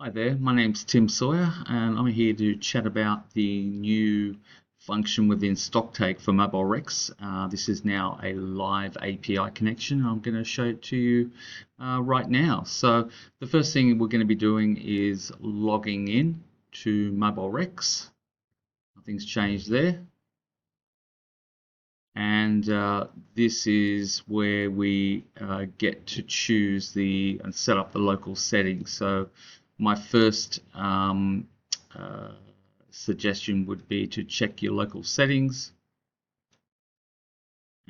Hi there, my name's Tim Sawyer and I'm here to chat about the new function within Stocktake for MobileREX. This is now a live API connection. I'm going to show it to you right now. So the first thing we're going to be doing is logging in to MobileREX. Nothing's changed there. And this is where we get to choose and set up the local settings. So my first suggestion would be to check your local settings,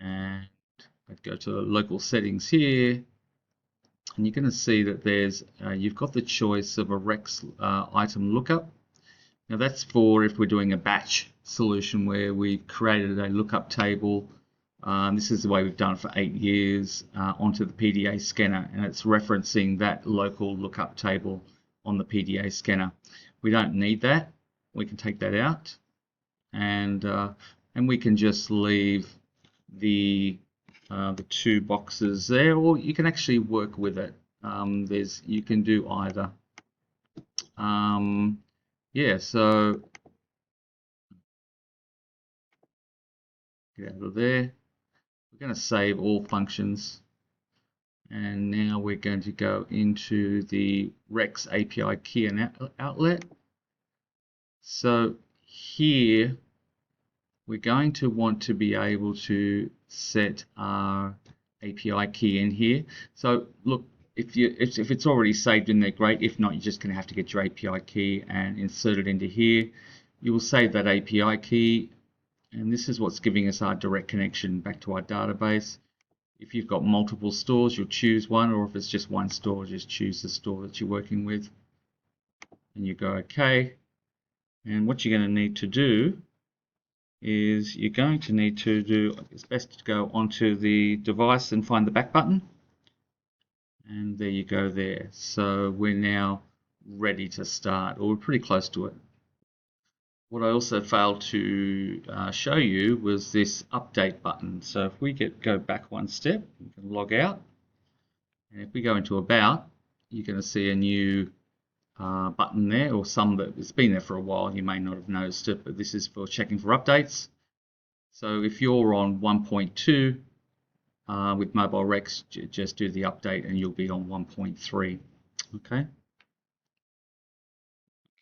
and I'd go to local settings here, and you're going to see that you've got the choice of a Rex item lookup. Now that's for if we're doing a batch solution where we've created a lookup table. This is the way we've done it for 8 years onto the PDA scanner, and it's referencing that local lookup table on the PDA scanner. We don't need that. We can take that out, and we can just leave the two boxes there, or you can actually work with it. You can do either. Yeah, so get out of there. We're going to save all functions, and now we're going to go into the Rex API key and outlet. So here we're going to want to be able to set our API key in here. So look, if it's already saved in there, great. If not, you're just going to have to get your API key and insert it into here. You will save that API key, and this is what's giving us our direct connection back to our database. If you've got multiple stores, you'll choose one, or if it's just one store, just choose the store that you're working with, and you go OK. And what you're going to need to do is it's best to go onto the device and find the back button, and there you go there. So we're now ready to start, or we're pretty close to it. What I also failed to show you was this update button. So if we go back one step, we can log out, and if we go into About, you're going to see a new button there, or some that it's been there for a while. You may not have noticed it, but this is for checking for updates. So if you're on 1.2 with MobileREX, just do the update and you'll be on 1.3. Okay.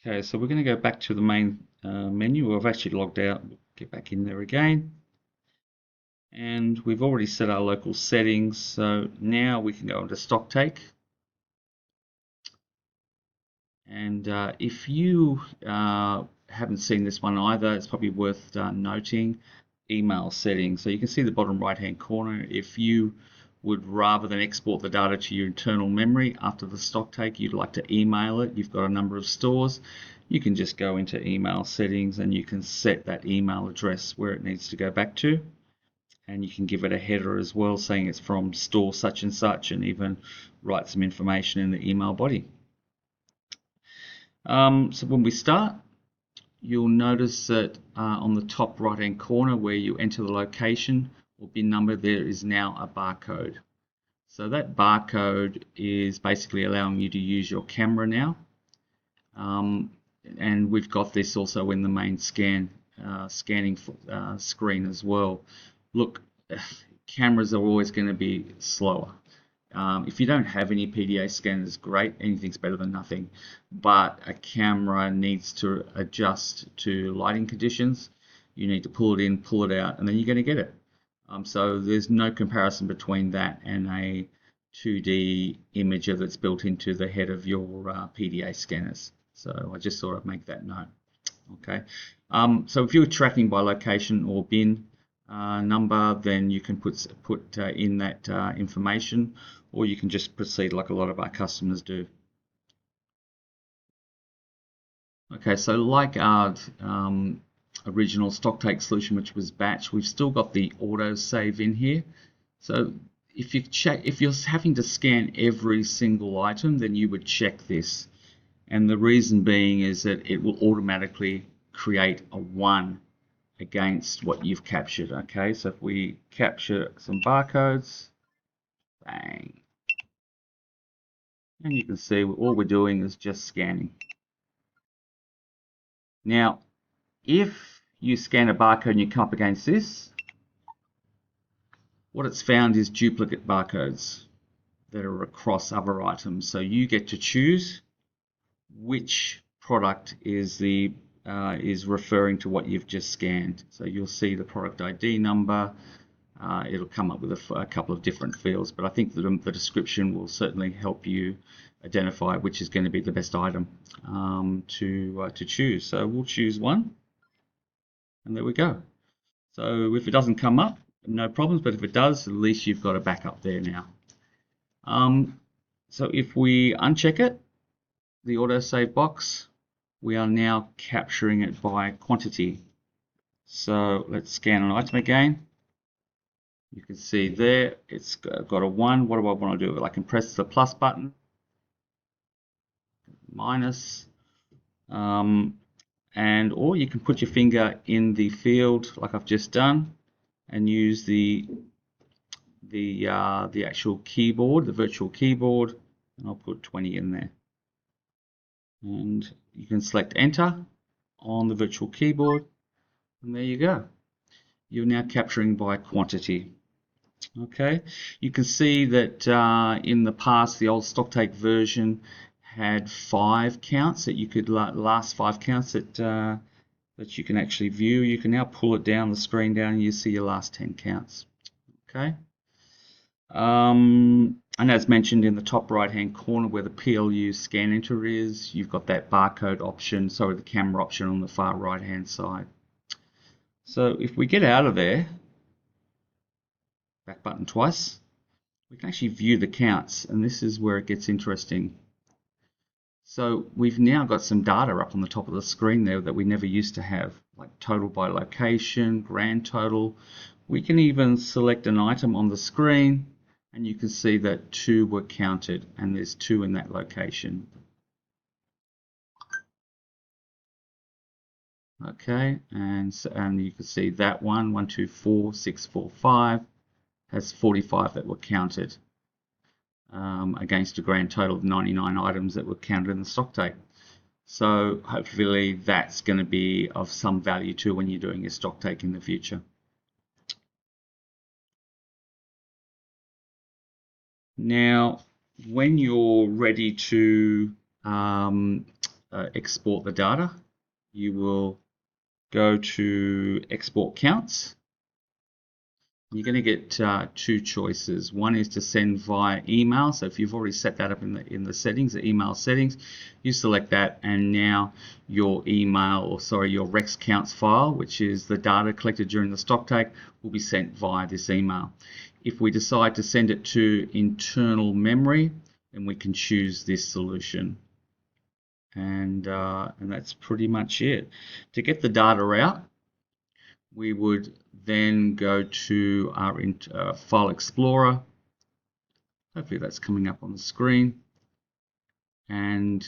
Okay, so we're going to go back to the main menu. I've actually logged out. We'll get back in there again. And we've already set our local settings. So now we can go into Stocktake. And if you haven't seen this one either, it's probably worth noting email settings. So you can see the bottom right hand corner. If you would, rather than export the data to your internal memory after the Stocktake, you'd like to email it, you've got a number of stores, you can just go into email settings and you can set that email address where it needs to go back to, and you can give it a header as well saying it's from store such and such, and even write some information in the email body. So when we start, you'll notice that on the top right hand corner where you enter the location or bin number, there is now a barcode. So that barcode is basically allowing you to use your camera now, and we've got this also in the main scanning screen as well. Look, cameras are always going to be slower. If you don't have any PDA scanners, great, anything's better than nothing. But a camera needs to adjust to lighting conditions. You need to pull it in, pull it out, and then you're going to get it. So there's no comparison between that and a 2D imager that's built into the head of your PDA scanners. So I just thought I'd make that note. Okay. So if you're tracking by location or bin number, then you can put in that information, or you can just proceed like a lot of our customers do. Okay, so like our original Stocktake solution, which was batch, we've still got the auto save in here. So if you're having to scan every single item, then you would check this, and the reason being is that it will automatically create a 1 against what you've captured. Okay, so if we capture some barcodes, bang, And you can see all we're doing is just scanning. Now, if you scan a barcode and you come up against this, what it's found is duplicate barcodes that are across other items. So you get to choose which product is referring to what you've just scanned. So you'll see the product ID number. It'll come up with a couple of different fields, but I think that the description will certainly help you identify which is going to be the best item to choose. So we'll choose one, and there we go. So if it doesn't come up, no problems, but if it does, at least you've got a backup there now. So if we uncheck it, the autosave box, we are now capturing it by quantity. So let's scan an item again. You can see there it's got a 1. What do I want to do? I can press the plus button, minus, and or you can put your finger in the field like I've just done and use the actual keyboard, the virtual keyboard, and I'll put 20 in there. And you can select enter on the virtual keyboard, and there you go. You're now capturing by quantity. Okay, you can see that in the past the old Stocktake version had 5 counts that you could last 5 counts that you can actually view. You can now pull it down the screen down and you see your last 10 counts. Okay. And as mentioned in the top right hand corner where the PLU scan enter is, you've got that barcode option, sorry, the camera option on the far right hand side. So if we get out of there, back button twice, we can actually view the counts, and this is where it gets interesting. So we've now got some data up on the top of the screen there that we never used to have, like total by location, grand total. We can even select an item on the screen and you can see that 2 were counted and there's 2 in that location. Okay, and you can see that 1, 2, 4, 6, 4, 5 has 45 that were counted against a grand total of 99 items that were counted in the Stocktake. So hopefully that's going to be of some value too when you're doing your Stocktake in the future. Now, when you're ready to export the data, you will go to export counts. You're going to get 2 choices. One is to send via email. So if you've already set that up in the settings, the email settings, you select that, and now your your REX counts file, which is the data collected during the Stocktake, will be sent via this email. If we decide to send it to internal memory, then we can choose this solution. And that's pretty much it. To get the data out, we would then go to our File Explorer. Hopefully that's coming up on the screen. And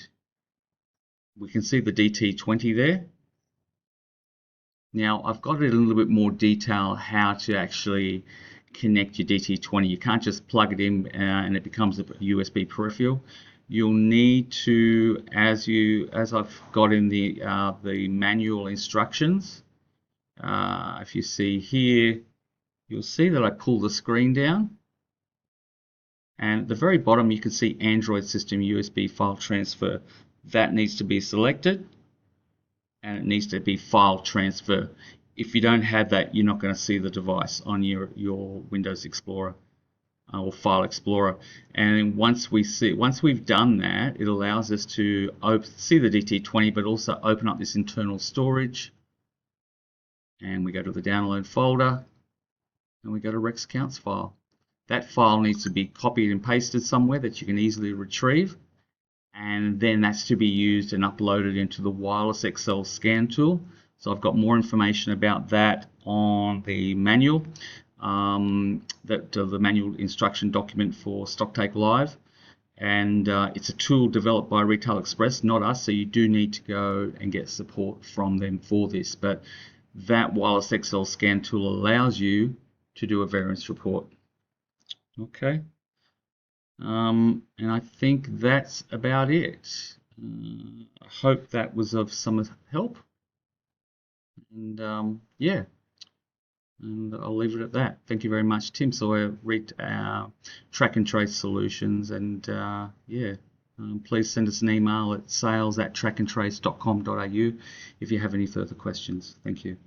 we can see the DT20 there. Now I've got it in a little bit more detail how to actually connect your DT20. You can't just plug it in and it becomes a USB peripheral. You'll need to, as I've got in the manual instructions, if you see here, you'll see that I pull the screen down, and at the very bottom you can see Android system USB file transfer. That needs to be selected, and it needs to be file transfer. If you don't have that, you're not going to see the device on your Windows Explorer or File Explorer. And once we've done that, it allows us to see the DT20, but also open up this internal storage. And we go to the download folder, and we go to REX counts file. That file needs to be copied and pasted somewhere that you can easily retrieve, and then that's to be used and uploaded into the wireless Excel scan tool. So I've got more information about that on the manual, the manual instruction document for Stocktake Live. And it's a tool developed by Retail Express, not us, so you do need to go and get support from them for this. But that wireless Excel scan tool allows you to do a variance report. Okay. And I think that's about it. I hope that was of some help. And yeah, and I'll leave it at that. Thank you very much, Tim Sawyer, Track and Trace Solutions, and yeah, please send us an email at sales@trackandtrace.com.au if you have any further questions. Thank you.